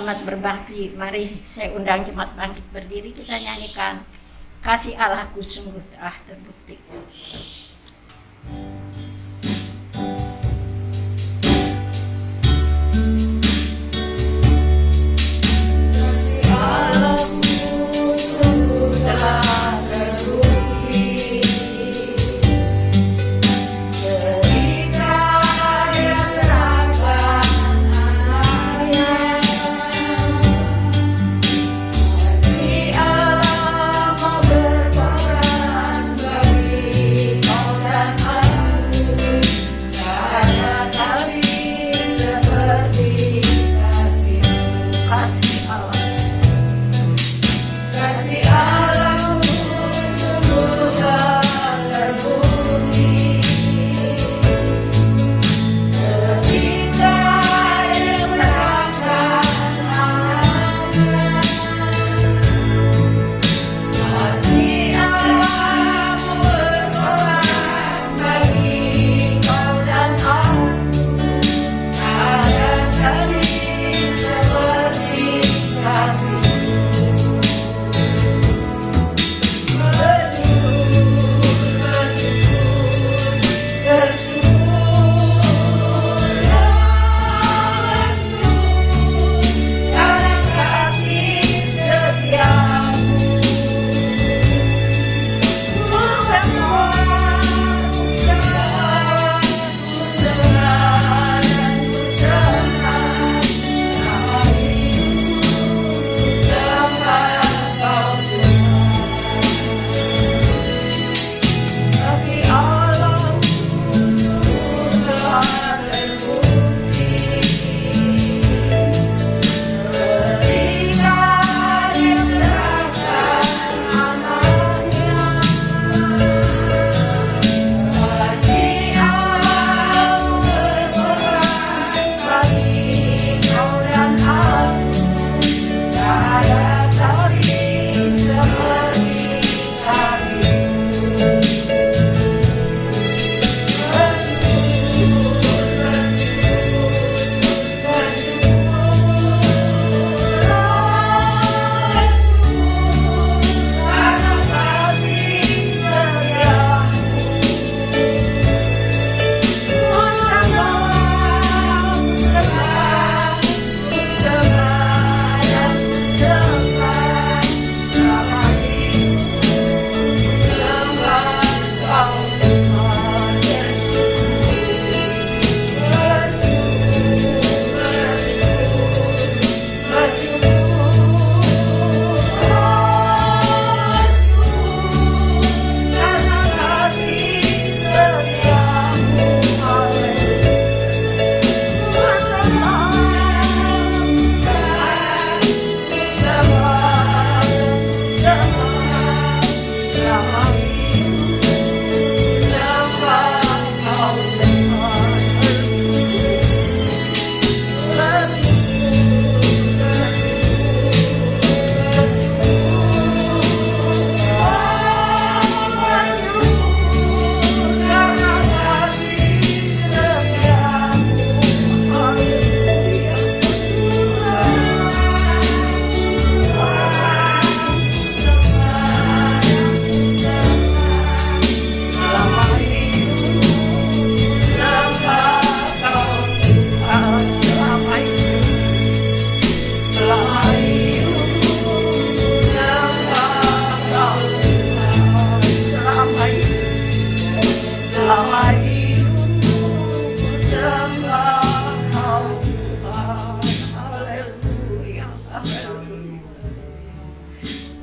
Selamat berbakti. Mari saya undang jemaat bangkit berdiri, kita nyanyikan Kasih Allahku sungguh telah terbukti.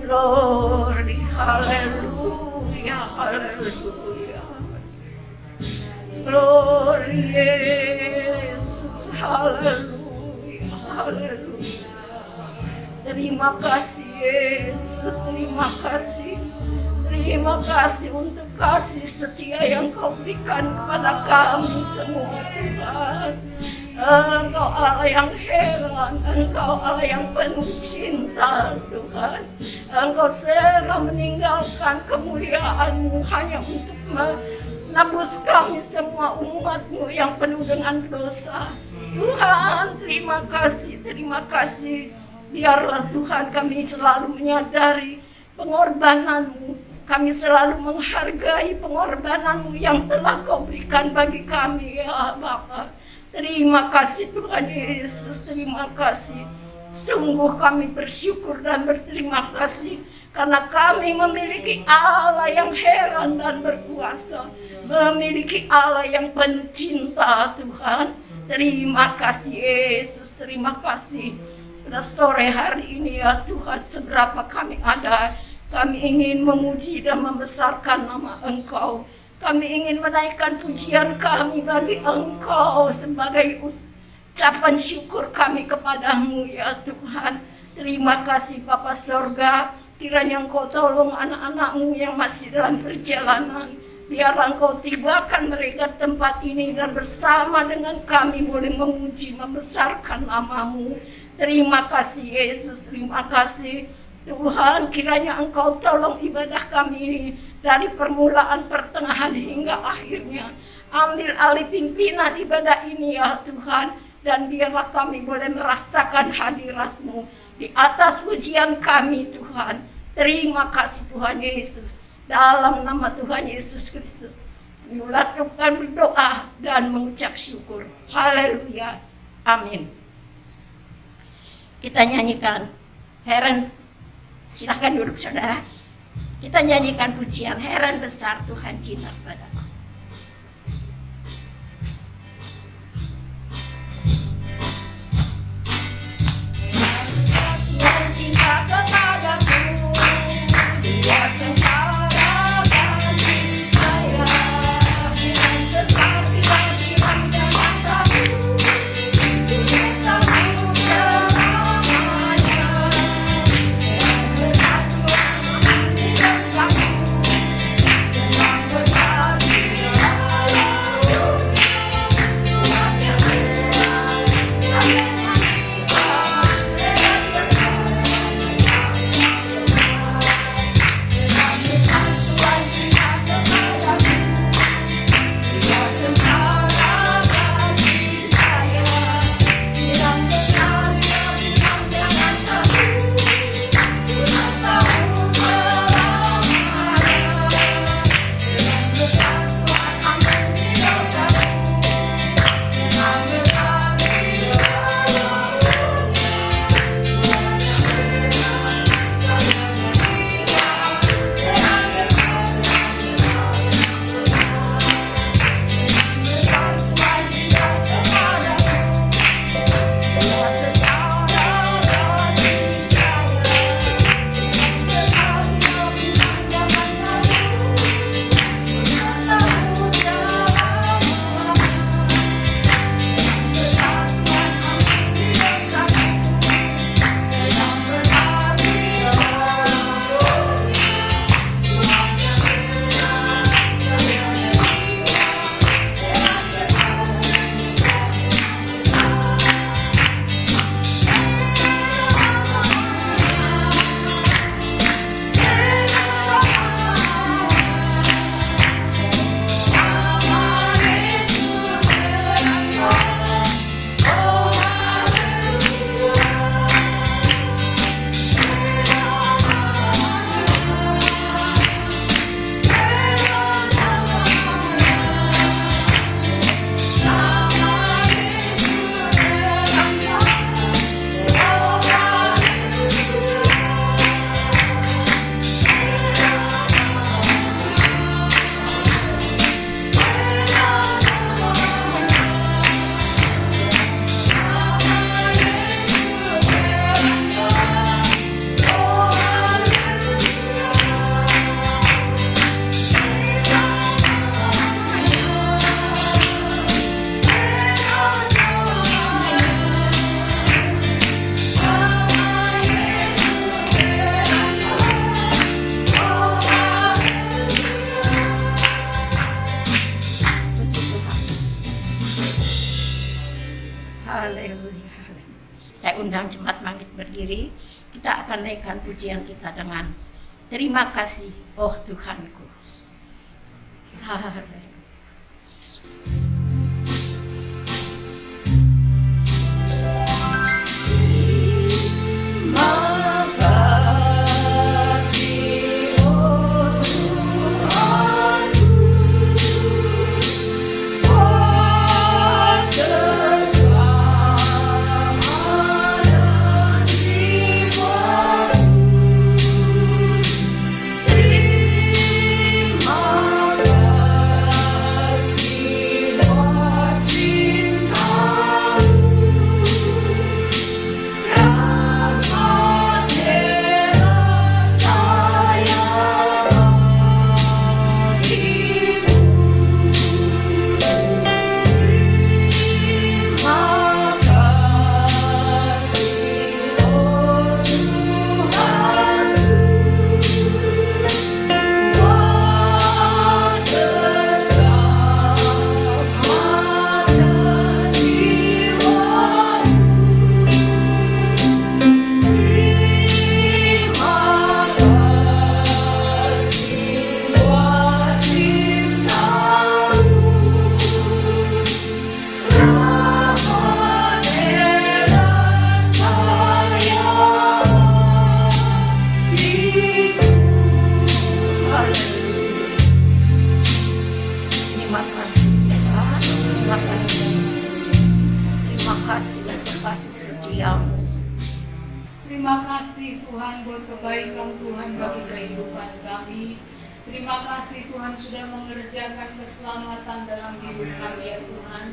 Glory, hallelujah, hallelujah. Glory, Yesus, hallelujah, hallelujah. Terima kasih Yesus, terima kasih. Terima kasih untuk kasih setia yang Kau berikan kepada kami semua, Tuhan. Engkau Allah yang heran, Engkau Allah yang penuh cinta, Tuhan. Engkau selalu meninggalkan kemuliaan-Mu hanya untuk menebus kami semua umat-Mu yang penuh dengan dosa. Tuhan, terima kasih. Biarlah Tuhan kami selalu menyadari pengorbanan-Mu. Kami selalu menghargai pengorbanan-Mu yang telah Kau berikan bagi kami, ya Bapa. Terima kasih Tuhan Yesus, terima kasih. Sungguh kami bersyukur dan berterima kasih karena kami memiliki Allah yang heran dan berkuasa, memiliki Allah yang penuh cinta, Tuhan. Terima kasih Yesus, terima kasih. Pada sore hari ini ya Tuhan, seberapa kami ada, kami ingin memuji dan membesarkan nama Engkau. Kami ingin menaikkan pujian kami bagi Engkau sebagai ucapan syukur kami kepadamu ya Tuhan. Terima kasih Bapa Sorga, kiranya Engkau tolong anak-anak-Mu yang masih dalam perjalanan. Biarlah Engkau tibakan mereka tempat ini dan bersama dengan kami boleh memuji, membesarkan nama-Mu. Terima kasih Yesus, terima kasih Tuhan. Kiranya Engkau tolong ibadah kami ini dari permulaan, pertengahan hingga akhirnya. Ambil alih pimpinan ibadah ini ya Tuhan. Dan biarlah kami boleh merasakan hadirat-Mu di atas pujian kami Tuhan. Terima kasih Tuhan Yesus. Dalam nama Tuhan Yesus Kristus, kami ucapkan berdoa dan mengucap syukur. Haleluya. Amin. Kita nyanyikan heran, silahkan duduk saudara. Kita nyanyikan pujian heran besar Tuhan cinta kepadaku. Saya undang jemaat bangkit berdiri. Kita akan naikkan pujian kita dengan terima kasih, oh Tuhanku. Haleluya. Tuhan buat kebaikan Tuhan bagi kehidupan kami. Terima kasih Tuhan sudah mengerjakan keselamatan dalam hidup kami ya Tuhan.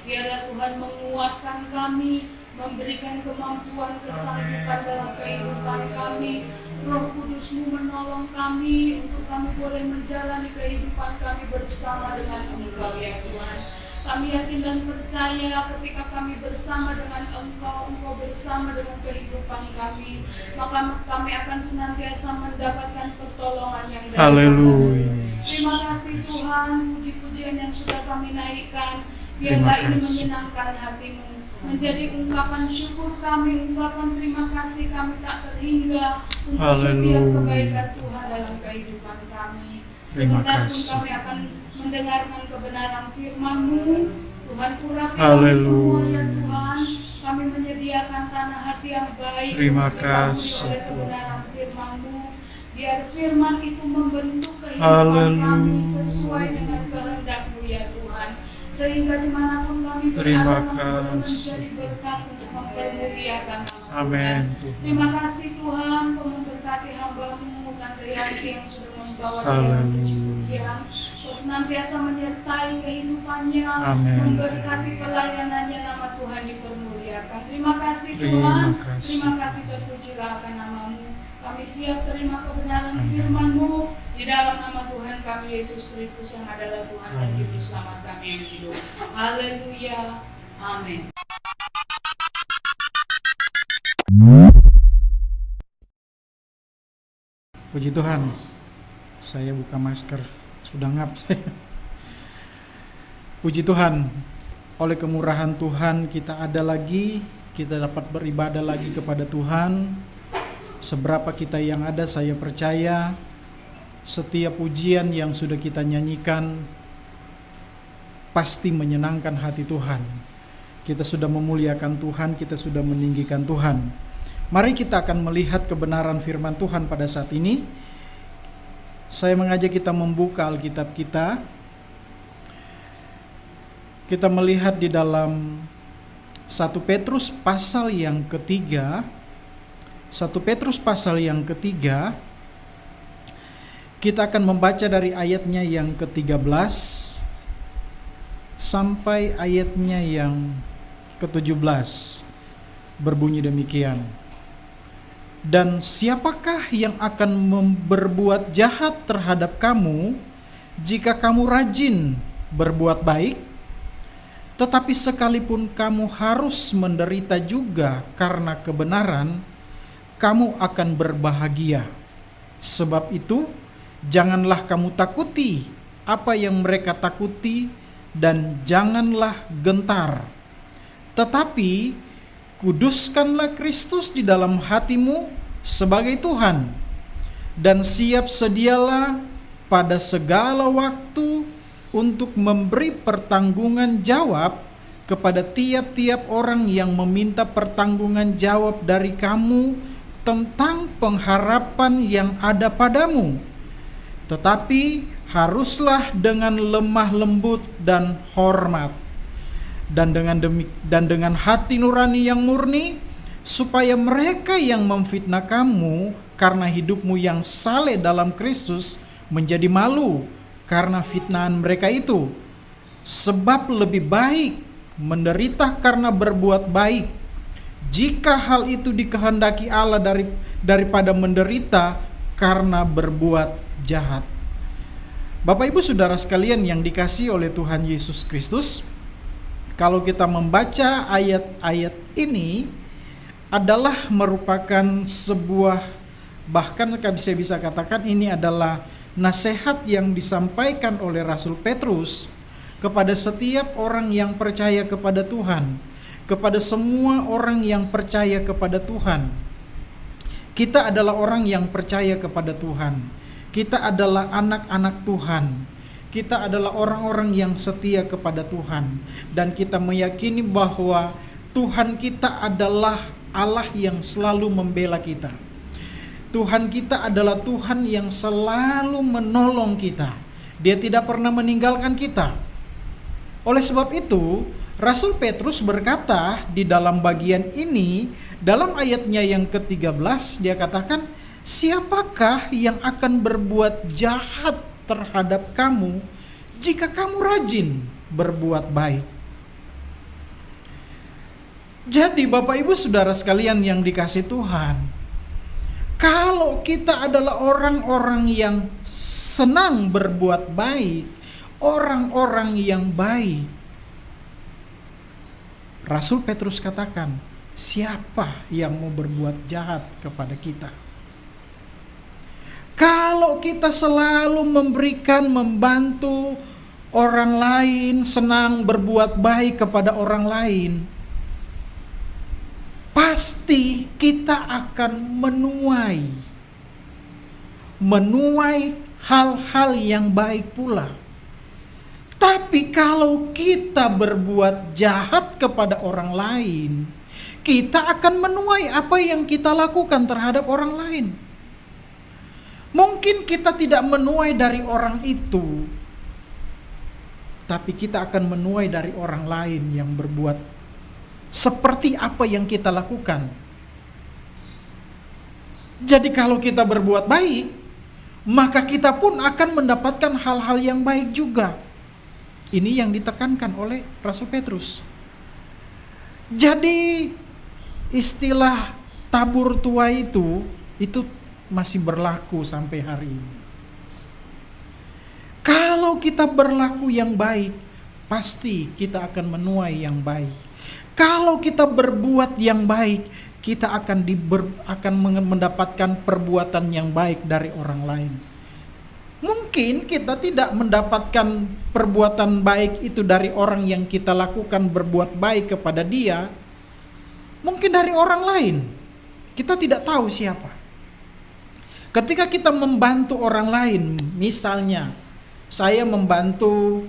Biarlah Tuhan menguatkan kami, memberikan kemampuan kesanggupan dalam kehidupan kami. Roh Kudus-Mu menolong kami untuk kami boleh menjalani kehidupan kami bersama dengan Engkau ya Tuhan. Kami yakin dan percaya ketika kami bersama dengan Engkau, Engkau bersama dengan kehidupan kami, maka kami akan senantiasa mendapatkan pertolongan yang dari Haleluya. Terima kasih Tuhan, puji-pujian yang sudah kami naikkan, biarlah ini menyenangkan hati-Mu, menjadi ungkapan syukur kami, ungkapan terima kasih kami tak terhingga untuk setiap kebaikan Tuhan dalam kehidupan kami. Sebentar pun kami akan mendengarkan kebenaran firman-Mu. Tuhan urapi kami semua ya Tuhan. Kami menyediakan tanah hati yang baik. Terima kasih oleh kebenaran firman-Mu. Biar firman itu membentuk kehidupan kami sesuai dengan kehendak-Mu ya Tuhan. Sehingga dimanapun kami berada, kami menjadi berkat untuk mempermuliakan nama-Mu. Amin. Terima kasih Tuhan, Kau memberkati hamba-Mu Tante Yanti yang sudah membawa dalam puji-pujian. Kau senantiasa menyertai kehidupannya, memberkati pelayanannya, nama Tuhan dipermuliakan. Terima kasih Tuhan, terima kasih terpujilah akan nama-Mu. Kami siap terima kebenaran firman-Mu di dalam nama Tuhan kami Yesus Kristus yang adalah Tuhan dan Juru Selamat kami yang hidup. Haleluya, amin. Puji Tuhan. Saya buka masker, sudah ngap saya. Puji Tuhan, oleh kemurahan Tuhan kita ada lagi, kita dapat beribadah lagi kepada Tuhan. Seberapa kita yang ada, saya percaya setiap pujian yang sudah kita nyanyikan pasti menyenangkan hati Tuhan. Kita sudah memuliakan Tuhan, kita sudah meninggikan Tuhan. Mari kita akan melihat kebenaran firman Tuhan pada saat ini. Saya mengajak kita membuka Alkitab kita. Kita melihat di dalam 1 Petrus pasal yang ketiga. 1 Petrus pasal yang ketiga. Kita akan membaca dari ayatnya yang ke-13 sampai ayatnya yang ke-17. Berbunyi demikian. Dan siapakah yang akan berbuat jahat terhadap kamu jika kamu rajin berbuat baik? Tetapi sekalipun kamu harus menderita juga karena kebenaran, kamu akan berbahagia. Sebab itu, janganlah kamu takuti apa yang mereka takuti dan janganlah gentar. Tetapi kuduskanlah Kristus di dalam hatimu sebagai Tuhan, dan siap sedialah pada segala waktu untuk memberi pertanggungan jawab kepada tiap-tiap orang yang meminta pertanggungan jawab dari kamu tentang pengharapan yang ada padamu. Tetapi haruslah dengan lemah lembut dan hormat, dan dengan hati nurani yang murni, supaya mereka yang memfitnah kamu karena hidupmu yang saleh dalam Kristus menjadi malu karena fitnahan mereka itu. Sebab lebih baik menderita karena berbuat baik, jika hal itu dikehendaki Allah, daripada menderita karena berbuat jahat. Bapak Ibu Saudara sekalian yang dikasihi oleh Tuhan Yesus Kristus, kalau kita membaca ayat-ayat ini adalah merupakan sebuah, bahkan saya bisa katakan ini adalah nasihat yang disampaikan oleh Rasul Petrus kepada setiap orang yang percaya kepada Tuhan, kepada semua orang yang percaya kepada Tuhan. Kita adalah orang yang percaya kepada Tuhan. Kita adalah anak-anak Tuhan. Kita adalah orang-orang yang setia kepada Tuhan, dan kita meyakini bahwa Tuhan kita adalah Allah yang selalu membela kita. Tuhan kita adalah Tuhan yang selalu menolong kita. Dia tidak pernah meninggalkan kita. Oleh sebab itu, Rasul Petrus berkata di dalam bagian ini, dalam ayatnya yang ke-13, dia katakan, siapakah yang akan berbuat jahat terhadap kamu jika kamu rajin berbuat baik? Jadi Bapak Ibu Saudara sekalian yang dikasihi Tuhan, kalau kita adalah orang-orang yang senang berbuat baik, orang-orang yang baik, Rasul Petrus katakan, siapa yang mau berbuat jahat kepada kita? Kalau kita selalu memberikan, membantu orang lain, senang berbuat baik kepada orang lain, pasti kita akan menuai hal-hal yang baik pula. Tapi kalau kita berbuat jahat kepada orang lain, kita akan menuai apa yang kita lakukan terhadap orang lain. Mungkin kita tidak menuai dari orang itu, tapi kita akan menuai dari orang lain yang berbuat seperti apa yang kita lakukan. Jadi kalau kita berbuat baik, maka kita pun akan mendapatkan hal-hal yang baik juga. Ini yang ditekankan oleh Rasul Petrus. Jadi istilah tabur tua itu masih berlaku sampai hari ini. Kalau kita berlaku yang baik, pasti kita akan menuai yang baik. Kalau kita berbuat yang baik, kita akan mendapatkan perbuatan yang baik dari orang lain. Mungkin kita tidak mendapatkan perbuatan baik itu dari orang yang kita lakukan berbuat baik kepada dia. Mungkin dari orang lain. Kita tidak tahu siapa. Ketika kita membantu orang lain, misalnya saya membantu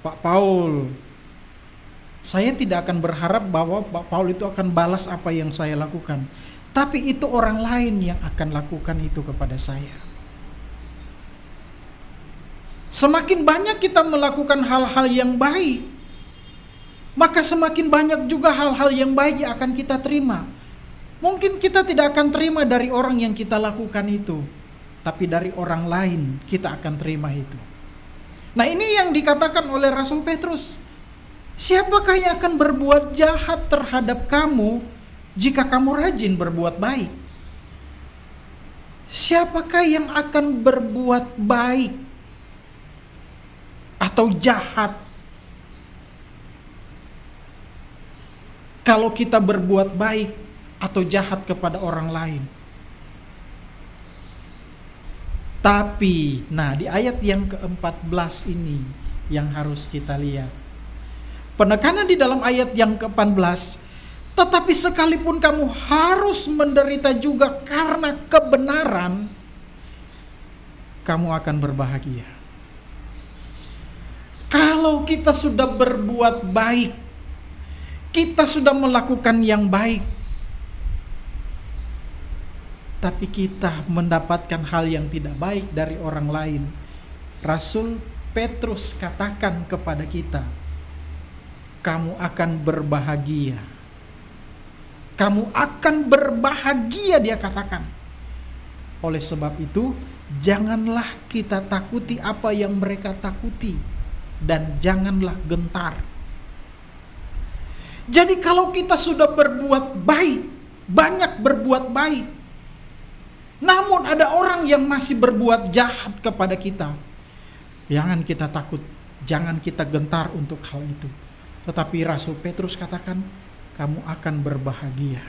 Pak Paul, saya tidak akan berharap bahwa Pak Paul itu akan balas apa yang saya lakukan. Tapi itu orang lain yang akan lakukan itu kepada saya. Semakin banyak kita melakukan hal-hal yang baik, maka semakin banyak juga hal-hal yang baik yang akan kita terima. Mungkin kita tidak akan terima dari orang yang kita lakukan itu, tapi dari orang lain kita akan terima itu. Nah, ini yang dikatakan oleh Rasul Petrus. Siapakah yang akan berbuat jahat terhadap kamu jika kamu rajin berbuat baik? Siapakah yang akan berbuat baik atau jahat kalau kita berbuat baik atau jahat kepada orang lain? Tapi, di ayat yang ke-14 ini yang harus kita lihat. Penekanan di dalam ayat yang ke-14, tetapi sekalipun kamu harus menderita juga karena kebenaran, kamu akan berbahagia. Kalau kita sudah berbuat baik, kita sudah melakukan yang baik, tapi kita mendapatkan hal yang tidak baik dari orang lain, Rasul Petrus katakan kepada kita, kamu akan berbahagia. Kamu akan berbahagia, dia katakan. Oleh sebab itu, janganlah kita takuti apa yang mereka takuti, dan janganlah gentar. Jadi kalau kita sudah berbuat baik, banyak berbuat baik, namun ada orang yang masih berbuat jahat kepada kita, jangan kita takut, jangan kita gentar untuk hal itu. Tetapi Rasul Petrus katakan, kamu akan berbahagia.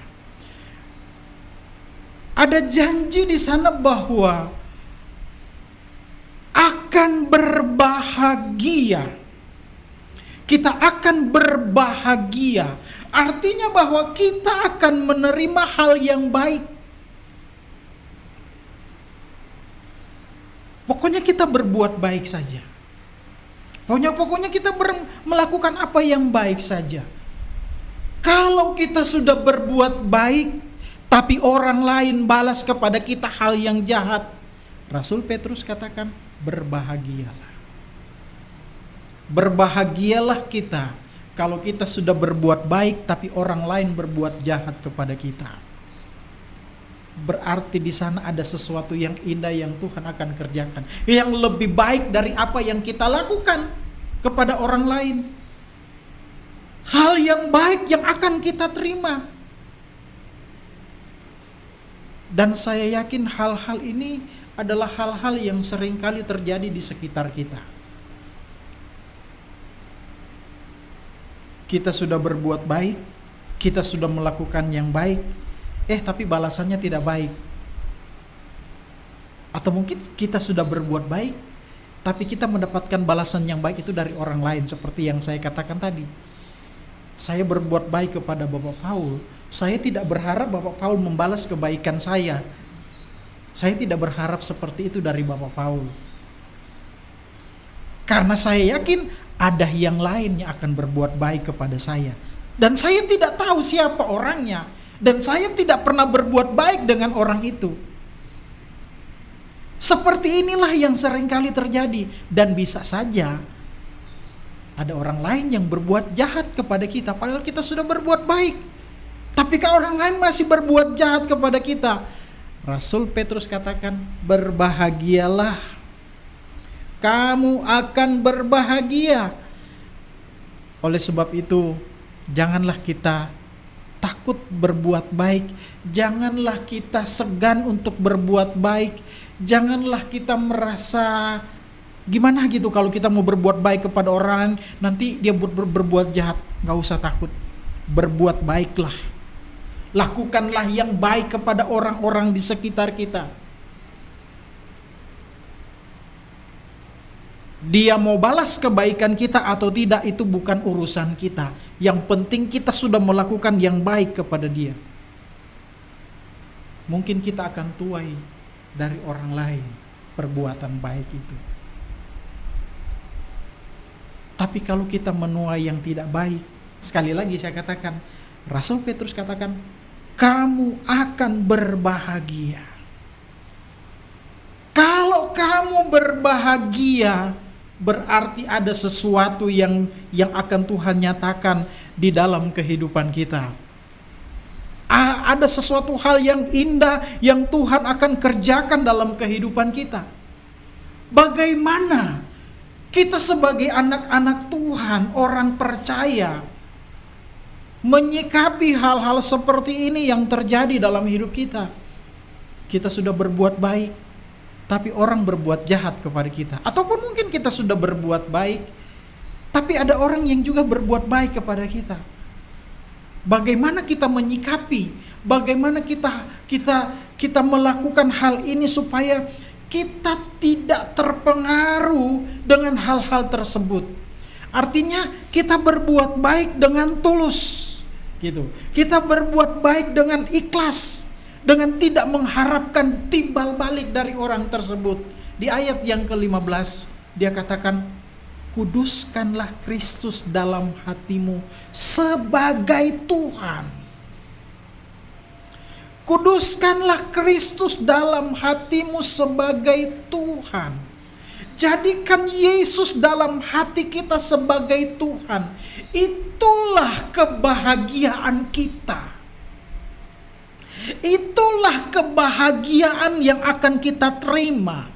Ada janji di sana bahwa akan berbahagia. Kita akan berbahagia. Artinya bahwa kita akan menerima hal yang baik. Pokoknya kita berbuat baik saja. Pokoknya kita melakukan apa yang baik saja. Kalau kita sudah berbuat baik, tapi orang lain balas kepada kita hal yang jahat, Rasul Petrus katakan, berbahagialah. Berbahagialah kita kalau kita sudah berbuat baik tapi orang lain berbuat jahat kepada kita. Berarti di sana ada sesuatu yang indah yang Tuhan akan kerjakan, yang lebih baik dari apa yang kita lakukan kepada orang lain. Hal yang baik yang akan kita terima. Dan saya yakin hal-hal ini adalah hal-hal yang seringkali terjadi di sekitar kita. Kita sudah berbuat baik, kita sudah melakukan yang baik, tapi balasannya tidak baik. Atau mungkin kita sudah berbuat baik, tapi kita mendapatkan balasan yang baik itu dari orang lain. Seperti yang saya katakan tadi. Saya berbuat baik kepada Bapak Paul, saya tidak berharap Bapak Paul membalas kebaikan saya. Saya tidak berharap seperti itu dari Bapak Paul. Karena saya yakin ada yang lain yang akan berbuat baik kepada saya. Dan saya tidak tahu siapa orangnya. Dan saya tidak pernah berbuat baik dengan orang itu. Seperti inilah yang seringkali terjadi. Dan bisa saja ada orang lain yang berbuat jahat kepada kita, padahal kita sudah berbuat baik. Tapi kalau orang lain masih berbuat jahat kepada kita, Rasul Petrus katakan, berbahagialah. Kamu akan berbahagia. Oleh sebab itu, janganlah kita takut berbuat baik. Janganlah kita segan untuk berbuat baik. Janganlah kita merasa gimana gitu kalau kita mau berbuat baik kepada orang, nanti dia berbuat jahat. Gak usah takut. Berbuat baiklah. Lakukanlah yang baik kepada orang-orang di sekitar kita. Dia mau balas kebaikan kita atau tidak, itu bukan urusan kita. Yang penting kita sudah melakukan yang baik kepada dia. Mungkin kita akan tuai dari orang lain perbuatan baik itu. Tapi kalau kita menuai yang tidak baik, sekali lagi saya katakan, Rasul Petrus katakan, kamu akan berbahagia. Kalau kamu berbahagia, berarti ada sesuatu yang akan Tuhan nyatakan di dalam kehidupan kita. Ada sesuatu hal yang indah yang Tuhan akan kerjakan dalam kehidupan kita. Bagaimana kita sebagai anak-anak Tuhan, orang percaya, menyikapi hal-hal seperti ini yang terjadi dalam hidup kita? Kita sudah berbuat baik, tapi orang berbuat jahat kepada kita. Ataupun mungkin kita sudah berbuat baik, tapi ada orang yang juga berbuat baik kepada kita. Bagaimana kita menyikapi? Bagaimana kita melakukan hal ini supaya kita tidak terpengaruh dengan hal-hal tersebut? Artinya kita berbuat baik dengan tulus, gitu. Kita berbuat baik dengan ikhlas, dengan tidak mengharapkan timbal balik dari orang tersebut. Di ayat yang ke-15 dia katakan, kuduskanlah Kristus dalam hatimu sebagai Tuhan. Kuduskanlah Kristus dalam hatimu sebagai Tuhan. Jadikan Yesus dalam hati kita sebagai Tuhan. Itulah kebahagiaan kita. Itulah kebahagiaan yang akan kita terima.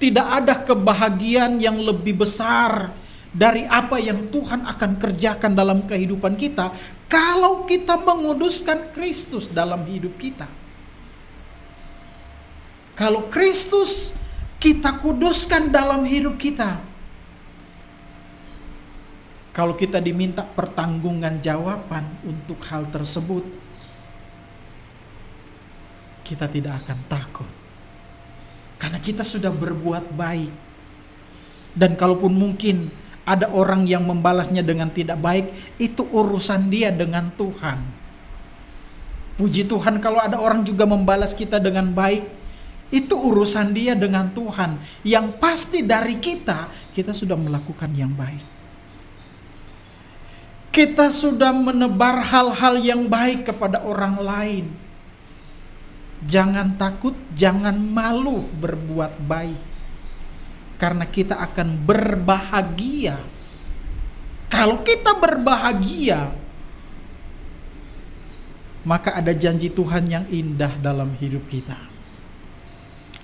Tidak ada kebahagiaan yang lebih besar dari apa yang Tuhan akan kerjakan dalam kehidupan kita kalau kita menguduskan Kristus dalam hidup kita. Kalau Kristus kita kuduskan dalam hidup kita, kalau kita diminta pertanggungjawaban untuk hal tersebut, kita tidak akan takut. Karena kita sudah berbuat baik. Dan kalaupun mungkin ada orang yang membalasnya dengan tidak baik, itu urusan dia dengan Tuhan. Puji Tuhan kalau ada orang juga membalas kita dengan baik, itu urusan dia dengan Tuhan. Yang pasti dari kita sudah melakukan yang baik. Kita sudah menebar hal-hal yang baik kepada orang lain. Jangan takut, jangan malu berbuat baik. Karena kita akan berbahagia Kalau kita berbahagia, maka ada janji Tuhan yang indah dalam hidup kita.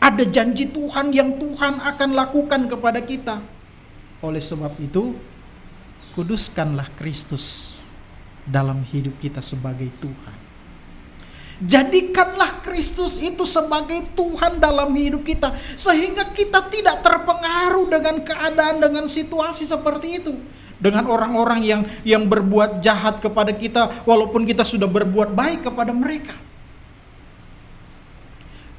Ada janji Tuhan yang Tuhan akan lakukan kepada kita. Oleh sebab itu, kuduskanlah Kristus dalam hidup kita sebagai Tuhan. Jadikanlah Kristus itu sebagai Tuhan dalam hidup kita, sehingga kita tidak terpengaruh dengan keadaan, dengan situasi seperti itu. Dengan orang-orang yang berbuat jahat kepada kita, walaupun kita sudah berbuat baik kepada mereka.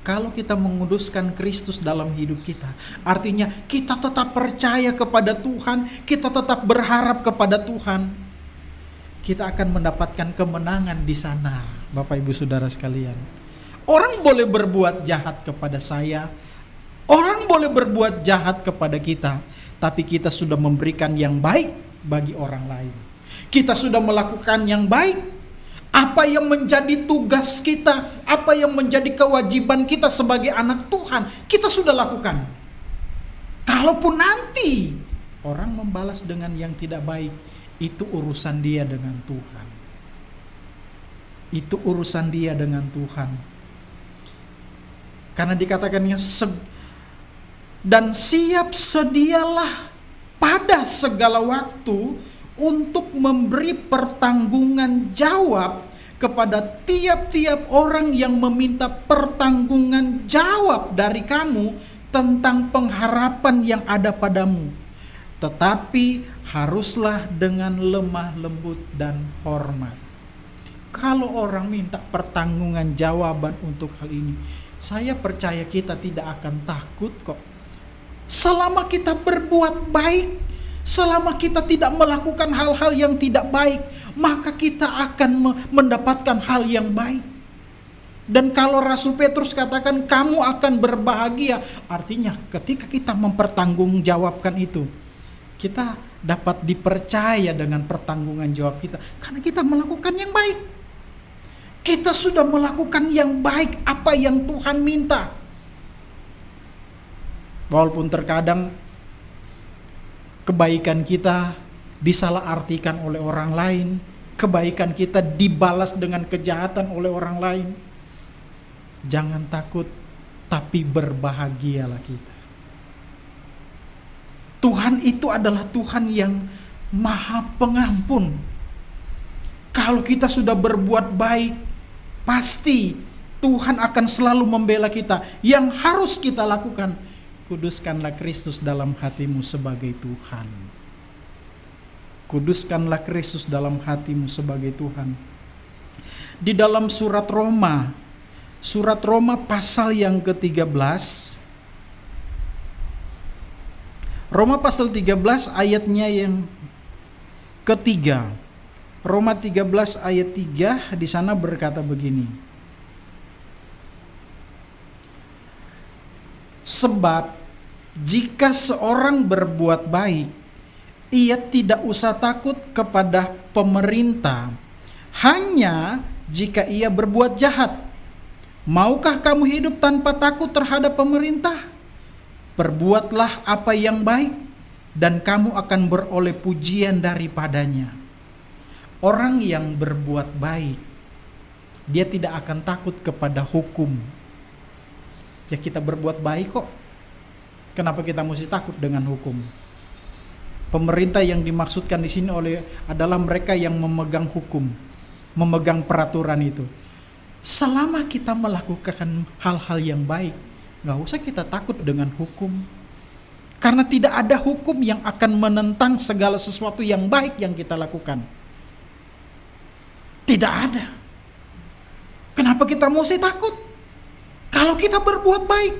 Kalau kita menguduskan Kristus dalam hidup kita, artinya kita tetap percaya kepada Tuhan, kita tetap berharap kepada Tuhan, kita akan mendapatkan kemenangan di sana, Bapak Ibu Saudara sekalian. Orang boleh berbuat jahat kepada saya, orang boleh berbuat jahat kepada kita, tapi kita sudah memberikan yang baik bagi orang lain. Kita sudah melakukan yang baik. Apa yang menjadi tugas kita, apa yang menjadi kewajiban kita sebagai anak Tuhan, kita sudah lakukan. Kalaupun nanti orang membalas dengan yang tidak baik, itu urusan dia dengan Tuhan. Itu urusan dia dengan Tuhan. Karena dikatakannya dan siap sedialah pada segala waktu untuk memberi pertanggungan jawab kepada tiap-tiap orang yang meminta pertanggungan jawab dari kamu tentang pengharapan yang ada padamu. Tetapi haruslah dengan lemah lembut dan hormat. Kalau orang minta pertanggungan jawaban untuk hal ini, saya percaya kita tidak akan takut kok. Selama kita berbuat baik, selama kita tidak melakukan hal-hal yang tidak baik, maka kita akan mendapatkan hal yang baik. Dan kalau Rasul Petrus katakan kamu akan berbahagia, artinya ketika kita mempertanggungjawabkan itu, kita dapat dipercaya dengan pertanggungan jawab kita, karena kita melakukan yang baik. Kita sudah melakukan yang baik, apa yang Tuhan minta. Walaupun terkadang kebaikan kita disalahartikan oleh orang lain, kebaikan kita dibalas dengan kejahatan oleh orang lain. Jangan takut, tapi berbahagialah kita. Tuhan itu adalah Tuhan yang Maha Pengampun. Kalau kita sudah berbuat baik, pasti Tuhan akan selalu membela kita. Yang harus kita lakukan, kuduskanlah Kristus dalam hatimu sebagai Tuhan. Kuduskanlah Kristus dalam hatimu sebagai Tuhan. Di dalam surat Roma pasal yang ke-13, Roma pasal 13 ayatnya yang ketiga. Roma 13 ayat 3 di sana berkata begini. Sebab jika seorang berbuat baik, ia tidak usah takut kepada pemerintah, hanya jika ia berbuat jahat. Maukah kamu hidup tanpa takut terhadap pemerintah? Perbuatlah apa yang baik, dan kamu akan beroleh pujian daripadanya. Orang yang berbuat baik, dia tidak akan takut kepada hukum. Ya, kita berbuat baik kok. Kenapa kita mesti takut dengan hukum? Pemerintah yang dimaksudkan di sini adalah mereka yang memegang hukum, memegang peraturan itu. Selama kita melakukan hal-hal yang baik, gak usah kita takut dengan hukum. Karena tidak ada hukum yang akan menentang segala sesuatu yang baik yang kita lakukan. Tidak ada. Kenapa kita mesti takut? Kalau kita berbuat baik,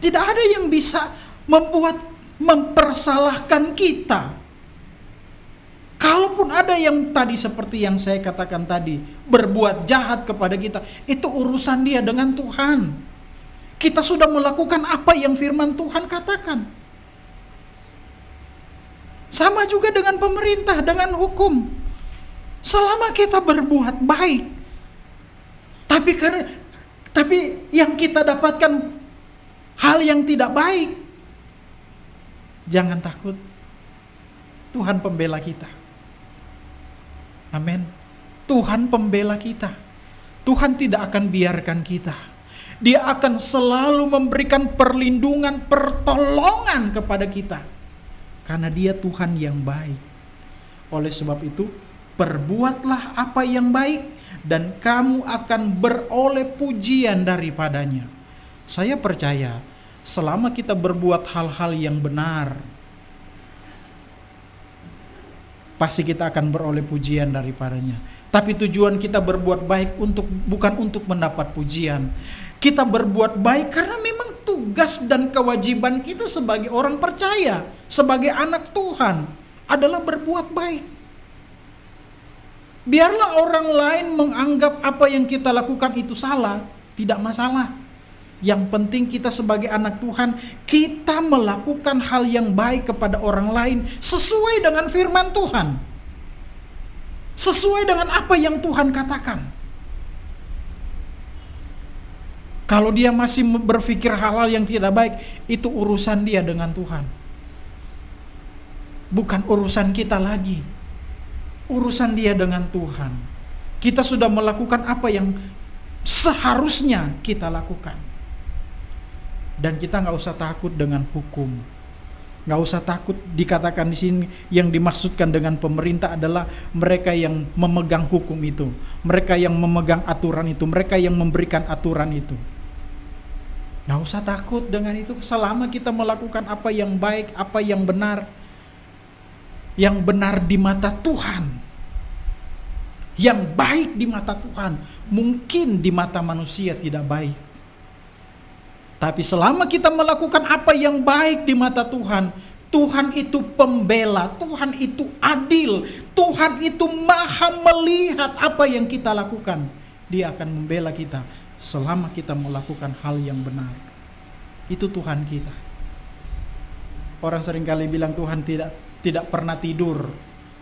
tidak ada yang bisa mempersalahkan kita. Kalaupun ada yang tadi seperti yang saya katakan tadi, berbuat jahat kepada kita, itu urusan dia dengan Tuhan. Kita sudah melakukan apa yang firman Tuhan katakan. Sama juga dengan pemerintah, dengan hukum. Selama kita berbuat baik, tapi yang kita dapatkan hal yang tidak baik, jangan takut. Tuhan pembela kita. Amin. Tuhan pembela kita. Tuhan tidak akan biarkan kita. Dia akan selalu memberikan perlindungan, pertolongan kepada kita. Karena Dia Tuhan yang baik. Oleh sebab itu, perbuatlah apa yang baik dan kamu akan beroleh pujian daripadanya. Saya percaya, selama kita berbuat hal-hal yang benar, pasti kita akan beroleh pujian daripadanya. Tapi tujuan kita berbuat baik bukan untuk mendapat pujian. Kita berbuat baik karena memang tugas dan kewajiban kita sebagai orang percaya, sebagai anak Tuhan adalah berbuat baik. Biarlah orang lain menganggap apa yang kita lakukan itu salah, tidak masalah. Yang penting kita sebagai anak Tuhan, kita melakukan hal yang baik kepada orang lain sesuai dengan firman Tuhan. Sesuai dengan apa yang Tuhan katakan. Kalau dia masih berpikir hal-hal yang tidak baik, itu urusan dia dengan Tuhan. Bukan urusan kita lagi. Urusan dia dengan Tuhan. Kita sudah melakukan apa yang seharusnya kita lakukan. Dan kita nggak usah takut dengan hukum. Nggak usah takut, dikatakan di sini yang dimaksudkan dengan pemerintah adalah mereka yang memegang hukum itu. Mereka yang memegang aturan itu. Mereka yang memberikan aturan itu. Nggak usah takut dengan itu selama kita melakukan apa yang baik, apa yang benar. Yang benar di mata Tuhan. Yang baik di mata Tuhan. Mungkin di mata manusia tidak baik. Tapi selama kita melakukan apa yang baik di mata Tuhan, Tuhan itu pembela, Tuhan itu adil, Tuhan itu maha melihat apa yang kita lakukan. Dia akan membela kita selama kita melakukan hal yang benar. Itu Tuhan kita. Orang seringkali bilang Tuhan tidak pernah tidur.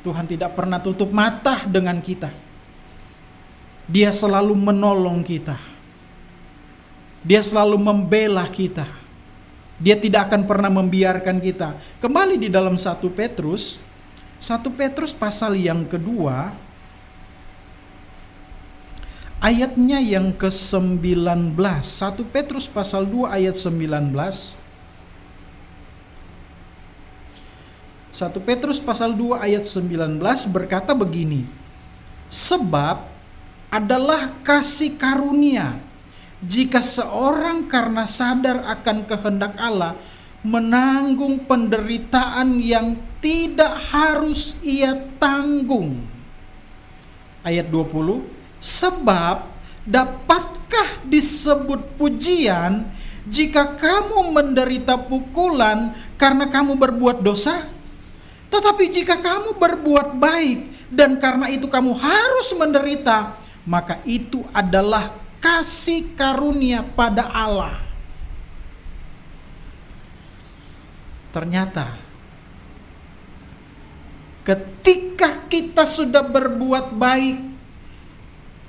Tuhan tidak pernah tutup mata dengan kita. Dia selalu menolong kita. Dia selalu membela kita. Dia tidak akan pernah membiarkan kita. Kembali di dalam 1 Petrus pasal yang kedua, ayatnya yang ke-19. 1 Petrus pasal 2 ayat 19. 1 Petrus pasal 2 ayat 19 berkata begini. Sebab adalah kasih karunia jika seorang karena sadar akan kehendak Allah menanggung penderitaan yang tidak harus ia tanggung. Ayat 20, sebab dapatkah disebut pujian jika kamu menderita pukulan karena kamu berbuat dosa? Tetapi jika kamu berbuat baik dan karena itu kamu harus menderita, maka itu adalah kasih karunia pada Allah. Ternyata ketika kita sudah berbuat baik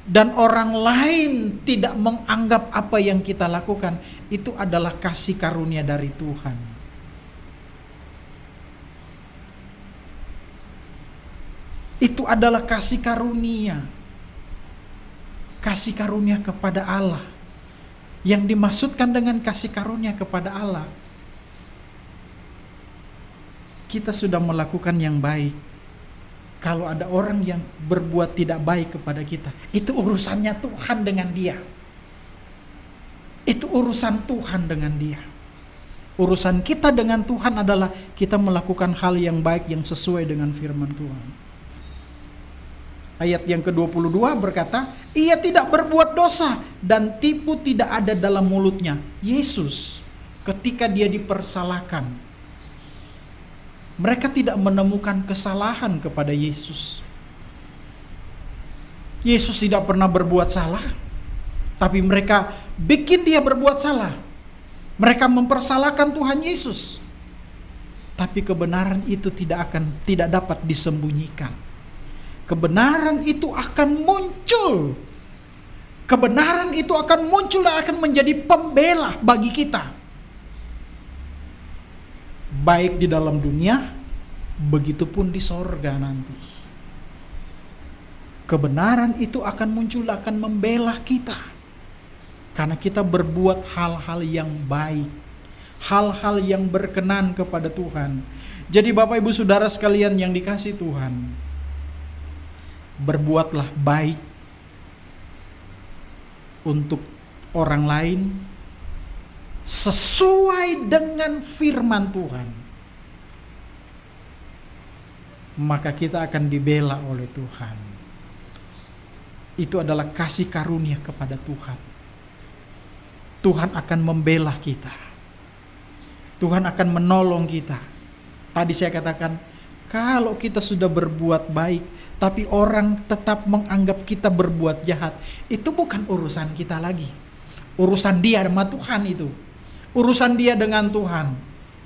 dan orang lain tidak menganggap apa yang kita lakukan, itu adalah kasih karunia dari Tuhan. Itu adalah kasih karunia. Kasih karunia kepada Allah. Yang dimaksudkan dengan kasih karunia kepada Allah, kita sudah melakukan yang baik. Kalau ada orang yang berbuat tidak baik kepada kita, itu urusannya Tuhan dengan dia. Itu urusan Tuhan dengan dia. Urusan kita dengan Tuhan adalah kita melakukan hal yang baik yang sesuai dengan firman Tuhan. Ayat yang ke-22 berkata, ia tidak berbuat dosa dan tipu tidak ada dalam mulutnya. Yesus ketika dia dipersalahkan, mereka tidak menemukan kesalahan kepada Yesus. Yesus tidak pernah berbuat salah, tapi mereka bikin dia berbuat salah. Mereka mempersalahkan Tuhan Yesus. Tapi kebenaran itu tidak dapat disembunyikan. Kebenaran itu akan muncul. Kebenaran itu akan muncul dan akan menjadi pembela bagi kita. Baik di dalam dunia Begitupun di sorga nanti. Kebenaran itu akan muncul, akan membela kita. Karena kita berbuat hal-hal yang baik, hal-hal yang berkenan kepada Tuhan. Jadi Bapak Ibu Saudara sekalian yang dikasihi Tuhan, berbuatlah baik untuk orang lain sesuai dengan firman Tuhan. Maka kita akan dibela oleh Tuhan. Itu adalah kasih karunia kepada Tuhan. Tuhan akan membela kita. Tuhan akan menolong kita. Tadi saya katakan, kalau kita sudah berbuat baik, tapi orang tetap menganggap kita berbuat jahat, itu bukan urusan kita lagi. Urusan dia sama Tuhan itu. Urusan dia dengan Tuhan.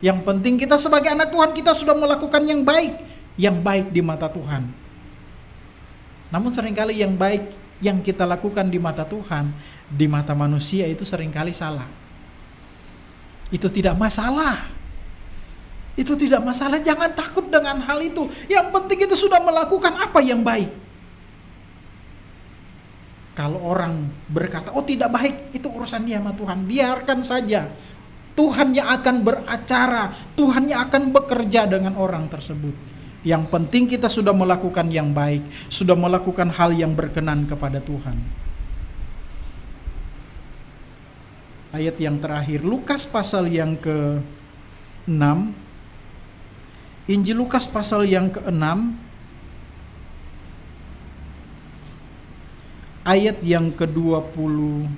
Yang penting kita sebagai anak Tuhan, kita sudah melakukan yang baik di mata Tuhan. Namun seringkali yang baik yang kita lakukan di mata Tuhan, di mata manusia itu seringkali salah. Itu tidak masalah. Itu tidak masalah, jangan takut dengan hal itu. Yang penting itu sudah melakukan apa yang baik. Kalau orang berkata, oh tidak baik, itu urusan dia sama Tuhan. Biarkan saja. Tuhan yang akan beracara, Tuhan yang akan bekerja dengan orang tersebut. Yang penting kita sudah melakukan yang baik, sudah melakukan hal yang berkenan kepada Tuhan. Ayat yang terakhir, Lukas pasal yang ke-6. Injil Lukas pasal yang ke-6, ayat yang ke-22.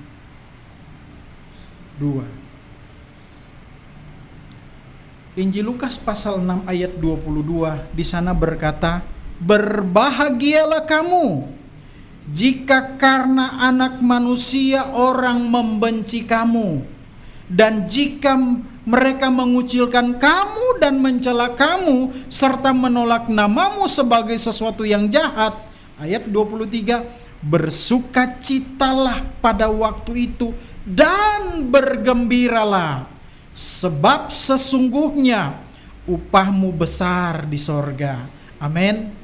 Injil Lukas pasal 6 ayat 22 di sana berkata, berbahagialah kamu jika karena anak manusia orang membenci kamu, dan jika mereka mengucilkan kamu dan mencela kamu serta menolak namamu sebagai sesuatu yang jahat. Ayat 23, bersukacitalah pada waktu itu dan bergembiralah, sebab sesungguhnya upahmu besar di sorga. Amin.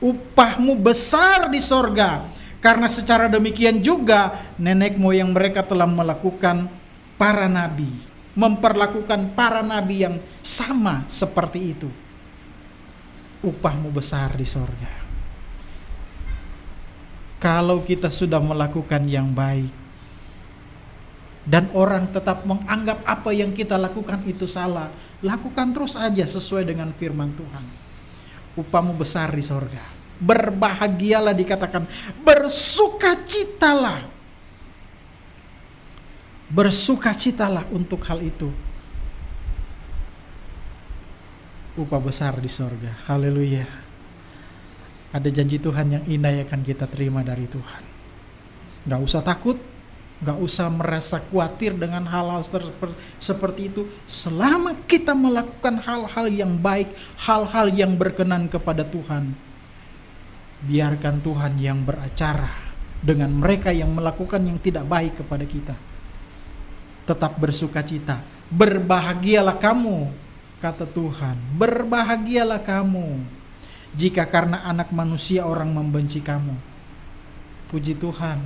Upahmu besar di sorga. Karena secara demikian juga nenek moyang mereka telah melakukan para nabi, memperlakukan para nabi yang sama seperti itu. Upahmu besar di sorga. Kalau kita sudah melakukan yang baik dan orang tetap menganggap apa yang kita lakukan itu salah, lakukan terus aja sesuai dengan firman Tuhan. Upahmu besar di sorga. Berbahagialah dikatakan, bersukacitalah. Bersukacitalah untuk hal itu. Upah besar di sorga. Haleluya. Ada janji Tuhan yang indah yang akan kita terima dari Tuhan. Gak usah takut, gak usah merasa khawatir dengan hal-hal seperti itu. Selama kita melakukan hal-hal yang baik, hal-hal yang berkenan kepada Tuhan, biarkan Tuhan yang beracara dengan mereka yang melakukan yang tidak baik kepada kita. Tetap bersukacita. Berbahagialah kamu, kata Tuhan. Berbahagialah kamu jika karena anak manusia orang membenci kamu. Puji Tuhan.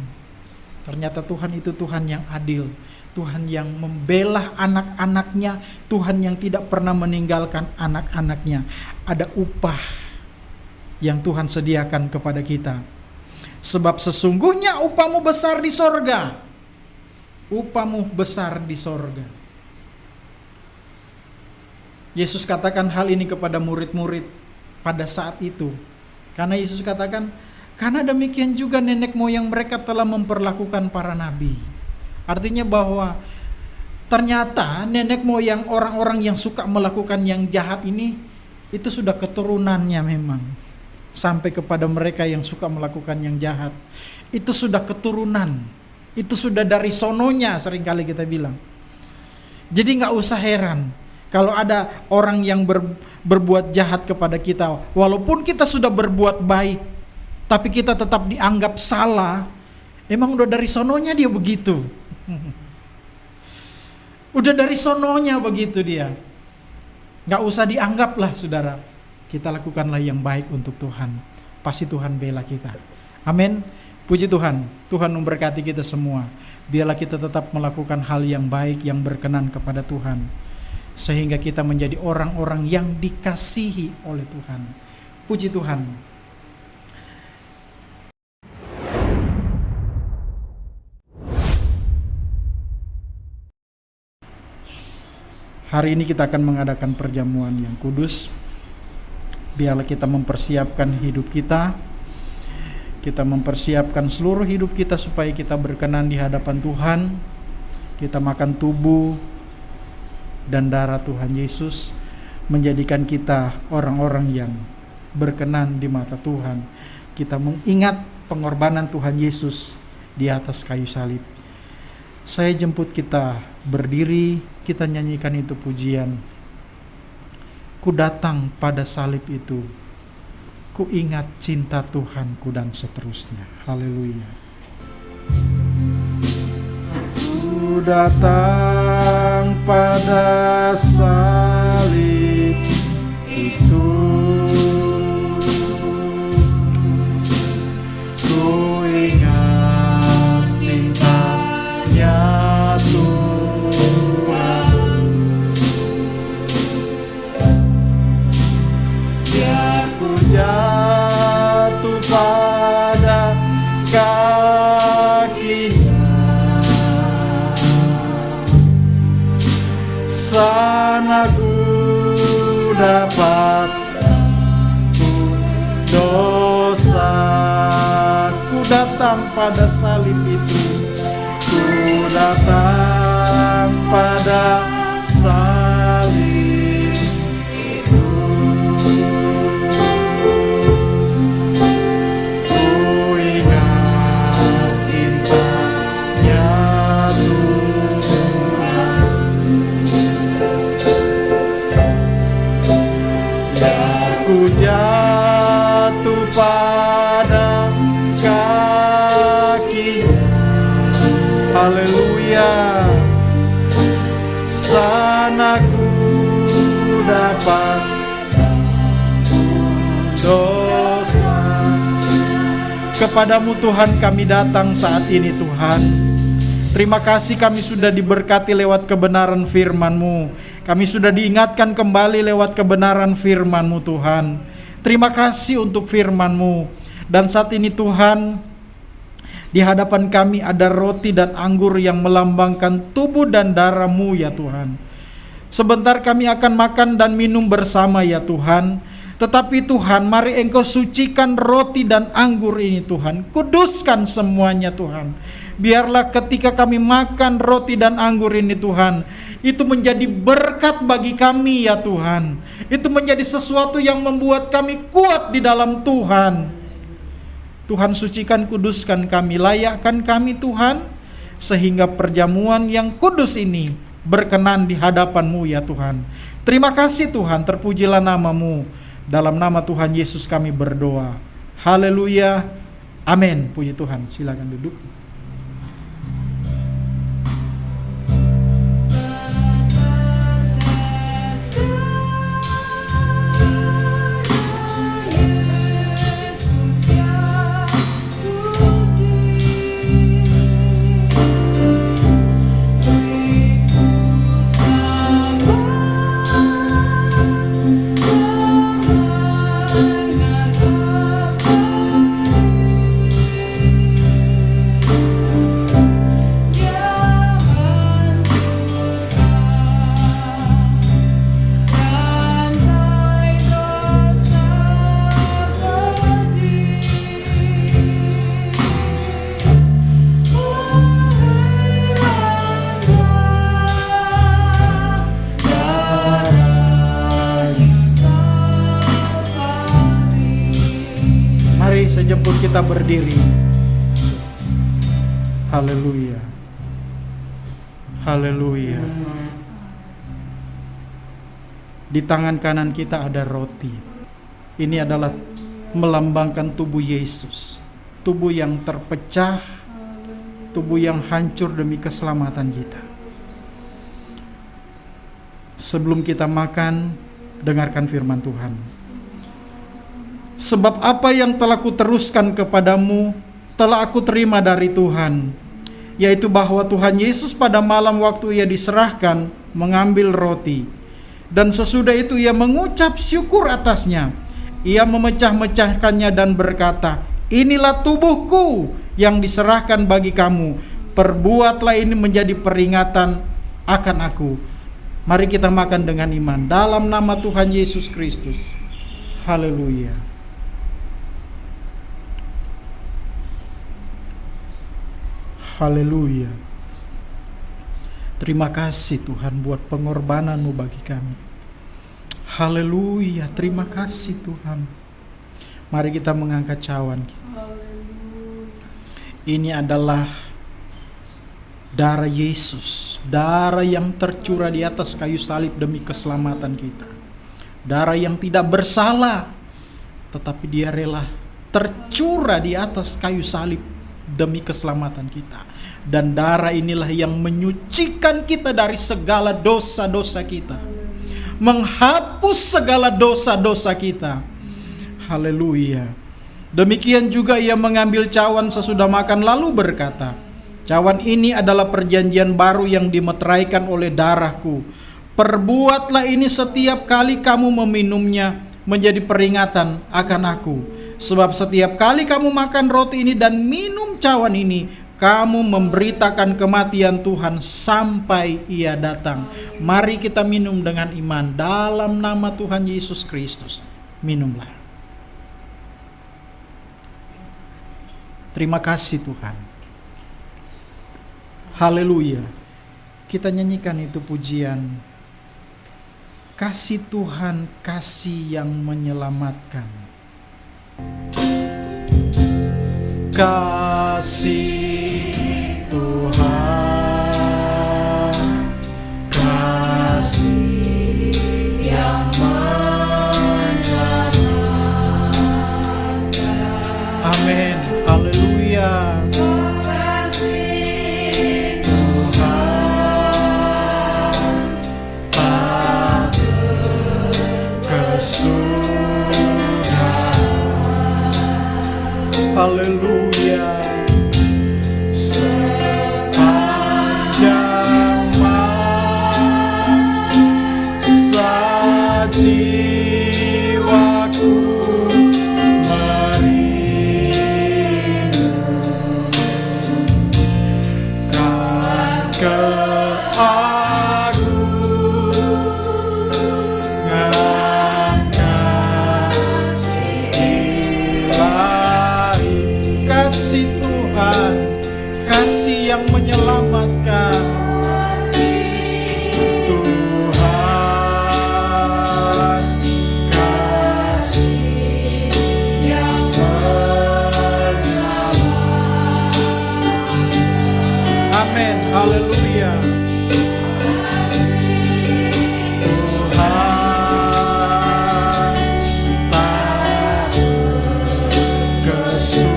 Ternyata Tuhan itu Tuhan yang adil. Tuhan yang membela anak-anaknya. Tuhan yang tidak pernah meninggalkan anak-anaknya. Ada upah yang Tuhan sediakan kepada kita. Sebab sesungguhnya upahmu besar di sorga. Upahmu besar di sorga. Yesus katakan hal ini kepada murid-murid pada saat itu. Karena Yesus katakan, karena demikian juga nenek moyang mereka telah memperlakukan para nabi. Artinya bahwa ternyata nenek moyang orang-orang yang suka melakukan yang jahat ini, itu sudah keturunannya memang. Sampai kepada mereka yang suka melakukan yang jahat. Itu sudah keturunan. Itu sudah dari sononya seringkali kita bilang. Jadi gak usah heran kalau ada orang yang berbuat jahat kepada kita. Walaupun kita sudah berbuat baik, tapi kita tetap dianggap salah. Emang udah dari sononya dia begitu. Udah dari sononya begitu dia. Gak usah dianggap lah saudara. Kita lakukanlah yang baik untuk Tuhan. Pasti Tuhan bela kita. Amin. Puji Tuhan. Tuhan memberkati kita semua. Biarlah kita tetap melakukan hal yang baik, yang berkenan kepada Tuhan, sehingga kita menjadi orang-orang yang dikasihi oleh Tuhan. Puji Tuhan. Hari ini kita akan mengadakan perjamuan yang kudus. Biarlah kita mempersiapkan hidup kita. Kita mempersiapkan seluruh hidup kita supaya kita berkenan di hadapan Tuhan. Kita makan tubuh dan darah Tuhan Yesus, menjadikan kita orang-orang yang berkenan di mata Tuhan. Kita mengingat pengorbanan Tuhan Yesus di atas kayu salib. Saya jemput kita berdiri, kita nyanyikan itu pujian. Ku datang pada salib itu, ku ingat cinta Tuhanku, dan seterusnya. Haleluya. Ku datang pada salib itu, ku ingat cintanya Tuhan. Biar ku jatuh pada kakinya, sana ku dapat dosa. Ku datang pada salib itu, ku datang pada salib itu, ku ingat cintanya Tuhan. Ya ku jatuh pada kakinya, haleluya. Sana ku dapat dosa. Kepadamu Tuhan kami datang saat ini Tuhan. Terima kasih kami sudah diberkati lewat kebenaran firman-Mu. Kami sudah diingatkan kembali lewat kebenaran firman-Mu Tuhan. Terima kasih untuk firman-Mu. Dan saat ini Tuhan, di hadapan kami ada roti dan anggur yang melambangkan tubuh dan darah-Mu ya Tuhan. Sebentar kami akan makan dan minum bersama ya Tuhan. Tetapi Tuhan, mari Engkau sucikan roti dan anggur ini Tuhan. Kuduskan semuanya Tuhan. Biarlah ketika kami makan roti dan anggur ini Tuhan, itu menjadi berkat bagi kami ya Tuhan. Itu menjadi sesuatu yang membuat kami kuat di dalam Tuhan. Tuhan sucikan, kuduskan kami, layakkan kami Tuhan, sehingga perjamuan yang kudus ini berkenan di hadapan-Mu ya Tuhan. Terima kasih Tuhan, terpujilah nama-Mu. Dalam nama Tuhan Yesus kami berdoa. Haleluya. Amin. Puji Tuhan. Silakan duduk. Jemput kita berdiri. Haleluya. Haleluya. Di tangan kanan kita ada roti. Ini adalah melambangkan tubuh Yesus. Tubuh yang terpecah, tubuh yang hancur demi keselamatan kita. Sebelum kita makan, dengarkan firman Tuhan. Sebab apa yang telah kuteruskan kepadamu telah aku terima dari Tuhan, yaitu bahwa Tuhan Yesus pada malam waktu ia diserahkan mengambil roti, dan sesudah itu ia mengucap syukur atasnya. Ia memecah-mecahkannya dan berkata, inilah tubuhku yang diserahkan bagi kamu. Perbuatlah ini menjadi peringatan akan aku. Mari kita makan dengan iman dalam nama Tuhan Yesus Kristus. Haleluya. Haleluya. Terima kasih Tuhan buat pengorbanan-Mu bagi kami. Haleluya. Terima kasih Tuhan. Mari kita mengangkat cawan kita. Ini adalah darah Yesus, darah yang tercurah di atas kayu salib demi keselamatan kita. Darah yang tidak bersalah, tetapi dia rela tercurah di atas kayu salib demi keselamatan kita. Dan darah inilah yang menyucikan kita dari segala dosa-dosa kita, menghapus segala dosa-dosa kita. Haleluya. Demikian juga ia mengambil cawan sesudah makan lalu berkata, cawan ini adalah perjanjian baru yang dimeteraikan oleh darahku. Perbuatlah ini setiap kali kamu meminumnya menjadi peringatan akan aku. Sebab setiap kali kamu makan roti ini dan minum cawan ini, kamu memberitakan kematian Tuhan sampai ia datang. Mari kita minum dengan iman dalam nama Tuhan Yesus Kristus. Minumlah. Terima kasih Tuhan. Haleluya. Kita nyanyikan itu pujian. Kasih Tuhan, kasih yang menyelamatkan. Kasih Tuhan, kasih yang menyelamatkan. Amin. Haleluya. Kasih Tuhan tak berkesudahan. Haleluya. Sepanjang masa jiwaku merindukan keagungan kasih ilahi. Kasih Tuhan, kasih yang menyelamatkan. Tuhan, kasih yang menyelamatkan. Amin. Haleluya. Tuhan tak berkesudahan.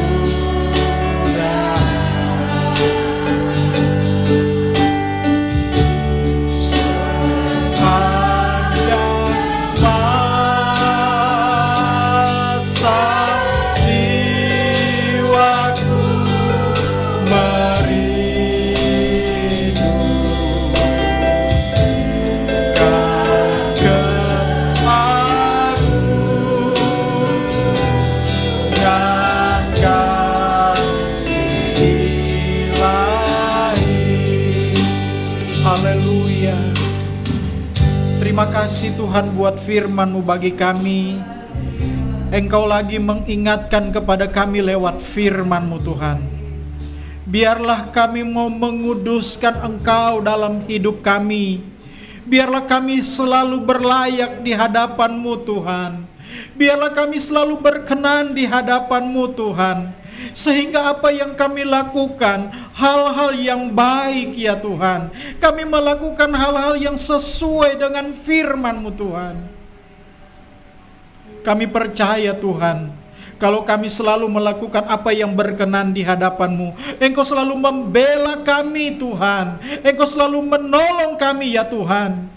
Sepanjang masa jiwaku merindukan keagungan kasih ilahi. Haleluya. Terima kasih Tuhan buat firman-Mu bagi kami. Engkau lagi mengingatkan kepada kami lewat firman-Mu Tuhan. Biarlah kami mau menguduskan Engkau dalam hidup kami. Biarlah kami selalu berlayak di hadapan-Mu Tuhan. Biarlah kami selalu berkenan di hadapan-Mu Tuhan. Sehingga apa yang kami lakukan, hal-hal yang baik ya Tuhan. Kami melakukan hal-hal yang sesuai dengan firman-Mu Tuhan. Kami percaya Tuhan, kalau kami selalu melakukan apa yang berkenan di hadapan-Mu, Engkau selalu membela kami Tuhan. Engkau selalu menolong kami ya Tuhan.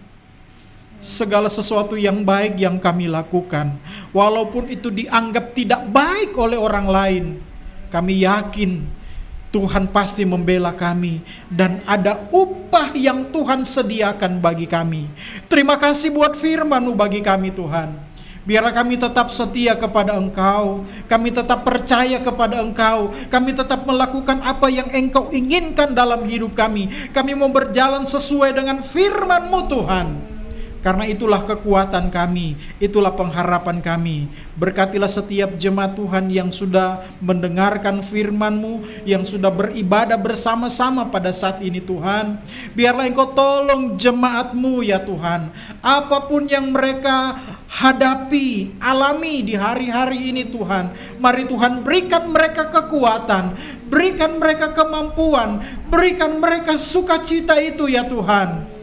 segala sesuatu yang baik yang kami lakukan, walaupun itu dianggap tidak baik oleh orang lain, kami yakin Tuhan pasti membela kami dan ada upah yang Tuhan sediakan bagi kami. Terima kasih buat firman-Mu bagi kami Tuhan. Biarlah kami tetap setia kepada Engkau, kami tetap percaya kepada Engkau, kami tetap melakukan apa yang Engkau inginkan dalam hidup kami. Kami mau berjalan sesuai dengan firman-Mu Tuhan. Karena itulah kekuatan kami, itulah pengharapan kami. Berkatilah setiap jemaat Tuhan yang sudah mendengarkan firman-Mu, yang sudah beribadah bersama-sama pada saat ini Tuhan. Biarlah Engkau tolong jemaat-Mu ya Tuhan. Apapun yang mereka hadapi, alami di hari-hari ini Tuhan, mari Tuhan berikan mereka kekuatan, berikan mereka kemampuan, berikan mereka sukacita itu ya Tuhan,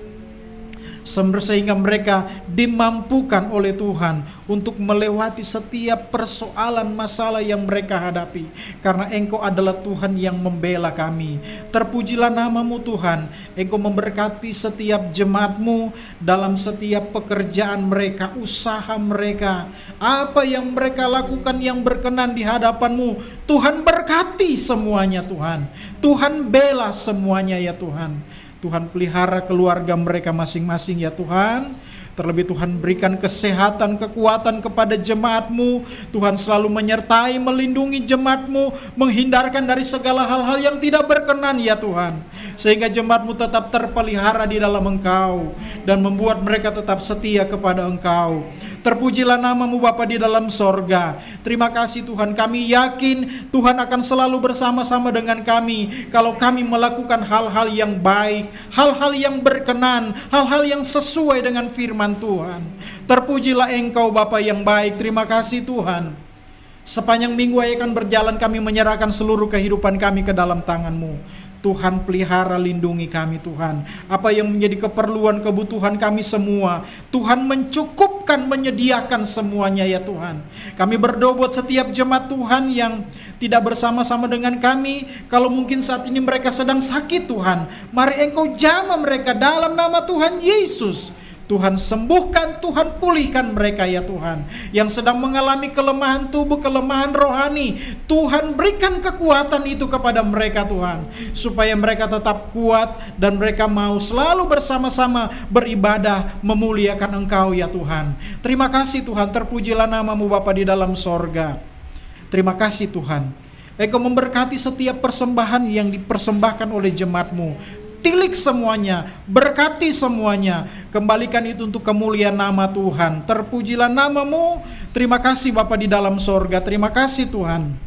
sehingga mereka dimampukan oleh Tuhan untuk melewati setiap persoalan masalah yang mereka hadapi, karena Engkau adalah Tuhan yang membela kami. Terpujilah nama-Mu Tuhan. Engkau memberkati setiap jemaat-Mu dalam setiap pekerjaan mereka, usaha mereka, apa yang mereka lakukan yang berkenan di hadapan-Mu. Tuhan berkati semuanya Tuhan. Tuhan bela semuanya ya Tuhan. Tuhan pelihara keluarga mereka masing-masing ya Tuhan. Terlebih Tuhan berikan kesehatan, kekuatan kepada jemaat-Mu. Tuhan selalu menyertai, melindungi jemaat-Mu, menghindarkan dari segala hal-hal yang tidak berkenan ya Tuhan. Sehingga jemaat-Mu tetap terpelihara di dalam Engkau dan membuat mereka tetap setia kepada Engkau. Terpujilah nama-Mu Bapa di dalam sorga. Terima kasih Tuhan, kami yakin Tuhan akan selalu bersama-sama dengan kami kalau kami melakukan hal-hal yang baik, hal-hal yang berkenan, hal-hal yang sesuai dengan firman Tuhan. Terpujilah Engkau Bapa yang baik. Terima kasih Tuhan. Sepanjang minggu akan berjalan kami menyerahkan seluruh kehidupan kami ke dalam tangan-Mu. Tuhan pelihara, lindungi kami Tuhan. Apa yang menjadi keperluan, kebutuhan kami semua, Tuhan mencukupkan, menyediakan semuanya ya Tuhan. Kami berdoa buat setiap jemaat Tuhan yang tidak bersama-sama dengan kami. Kalau mungkin saat ini mereka sedang sakit Tuhan, mari Engkau jamah mereka dalam nama Tuhan Yesus. Tuhan sembuhkan, Tuhan pulihkan mereka ya Tuhan. Yang sedang mengalami kelemahan tubuh, kelemahan rohani, Tuhan berikan kekuatan itu kepada mereka Tuhan, supaya mereka tetap kuat dan mereka mau selalu bersama-sama beribadah memuliakan Engkau ya Tuhan. Terima kasih Tuhan, terpujilah nama-Mu Bapa di dalam sorga. Terima kasih Tuhan, Engkau memberkati setiap persembahan yang dipersembahkan oleh jemaat-Mu. Tilik semuanya, berkati semuanya, kembalikan itu untuk kemuliaan nama Tuhan. Terpujilah nama-Mu. Terima kasih Bapa di dalam sorga. Terima kasih Tuhan.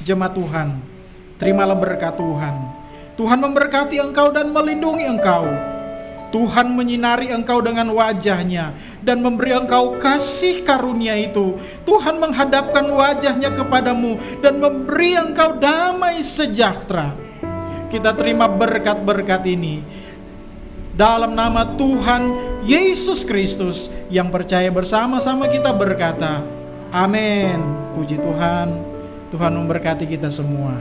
Jemaat Tuhan, terimalah berkat Tuhan. Tuhan memberkati engkau dan melindungi engkau. Tuhan menyinari engkau dengan wajah-Nya dan memberi engkau kasih karunia itu. Tuhan menghadapkan wajah-Nya kepadamu dan memberi engkau damai sejahtera. Kita terima berkat-berkat ini dalam nama Tuhan Yesus Kristus. Yang percaya bersama-sama kita berkata, amin. Puji Tuhan. Tuhan memberkati kita semua.